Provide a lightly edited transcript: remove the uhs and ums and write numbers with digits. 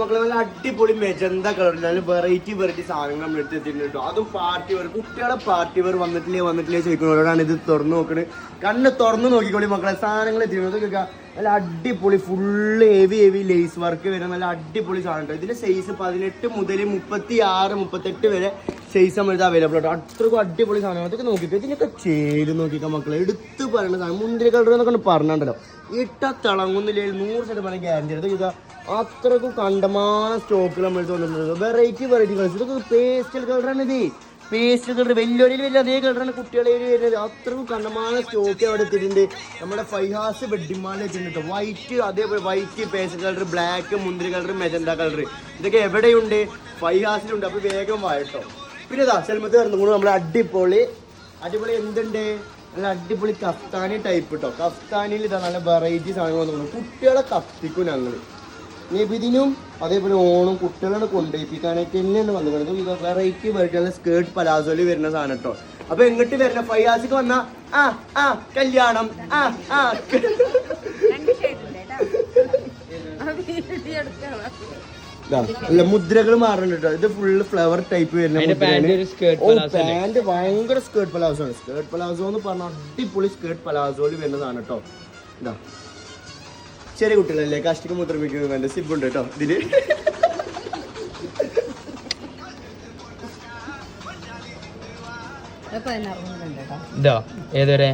മക്കളെ നല്ല അടിപൊളി മെജന്ത കളറിൽ നല്ല വെറൈറ്റി സാധനങ്ങൾ നമ്മൾ എടുത്തെത്തിയിട്ടുണ്ട് കേട്ടോ. അതും പാർട്ടി വെയർ, കുട്ടികളെ പാർട്ടി വെയർ വന്നിട്ടില്ലേ ചോദിക്കുന്നവരോടാണ് ഇത് തുറന്നു നോക്കുന്നത്. കണ്ണ് തുറന്നു നോക്കിക്കോളി മക്കളെ, സാധനങ്ങൾ എത്തിക്കുന്നത് കേൾക്കുക. നല്ല അടിപൊളി ഫുള്ള് ഹെവി ലേസ് വർക്ക് വരുന്ന നല്ല അടിപൊളി സാധനം കേട്ടോ. ഇതിന്റെ സൈസ് 18 മുതൽ 36, 38 വരെ സൈസ് നമ്മൾ അവൈലബിൾ ആട്ടോ. അത്രക്കും അടിപൊളി സാധനം. അതൊക്കെ നോക്കിയിട്ട് ഇതിനൊക്കെ ചേര് നോക്കിക്കാം മക്കളെ, എടുത്ത് പറയുന്ന സാധനം. മുന്തിരി കളർ എന്നൊക്കെ പറഞ്ഞിട്ടുണ്ടല്ലോ, ഇട്ട തിളങ്ങുന്നില്ല 100% ഗ്യാരണ്ടി. അത് ഇതാ അത്രക്കും കണ്ടമാന സ്റ്റോക്കിൽ നമ്മൾ തോന്നുന്നുണ്ട്. Variety colours. ഇതൊക്കെ പേസ്റ്റൽ കളറാണ്. ഇത് പേസ്റ്റൽ കളർ വലിയൊരു അതേ കളറാണ് കുട്ടികളെ വരുന്നത്. അത്രക്കും കണ്ടമാന സ്റ്റോക്ക് അവിടെ എത്തിയിട്ടുണ്ട്. നമ്മുടെ ഫൈഹാസ് വെഡിങ് മാളിൽ വെച്ചിട്ടുണ്ട്. വൈറ്റ്, അതേപോലെ വൈറ്റ്, പേസ്റ്റൽ കളർ, ബ്ലാക്ക്, മുന്തിരി കളർ, മെജന്ത കളർ, ഇതൊക്കെ എവിടെയുണ്ട്? ഫൈഹാസിലുണ്ട്. അപ്പോൾ വേഗം വായട്ടോ. പിന്നെ ഇതാ സെൽമത്ത് കടന്നുകൊണ്ട് നമ്മുടെ അടിപൊളി എന്തുണ്ട്, നല്ല അടിപൊളി കഫ്താനി ടൈപ്പ് കേട്ടോ. കഫ്താനിയിൽ ഇതാ നല്ല വെറൈറ്റി സാധനങ്ങൾ വന്നു. കുട്ടികളെ കത്തിക്കും ഞങ്ങൾ. നബിദിനും അതേപോലെ ഓണം കുട്ടികളെ കൊണ്ടുപോയിപ്പിക്കാനായിട്ട് തന്നെയാണ് വന്നിട്ടുള്ളത്. ഇത് വെറൈറ്റി നല്ല സ്കേർട്ട് പലാസോയിൽ വരുന്ന സാധനം കേട്ടോ. അപ്പൊ എങ്ങോട്ട് വരുന്ന ഫൈഹാസിക്ക് വന്ന കല്യാണം അല്ല മുദ്രകൾ മാറുന്നുണ്ട് കേട്ടോ. ഇത് ഫുള്ള് ഫ്ലവർ ടൈപ്പ് വരുന്ന പാന്റ്. ഭയങ്കര സ്കേർട്ട് പലാസോ ആണ്. സ്കേർട്ട് പലാസോ എന്ന് പറഞ്ഞ അടിപൊളി സ്കേർട്ട് പലാസോയിൽ വരുന്നതാണ് കേട്ടോ. ഇതാ ചെറിയ കുട്ടികളല്ലേ, കഷ്ടിക്ക് മുദ്രപ്പിക്കുന്നത് വേണ്ട സിബുണ്ട് കേട്ടോ ഇതില്. ഇതോ ഏതുവരെ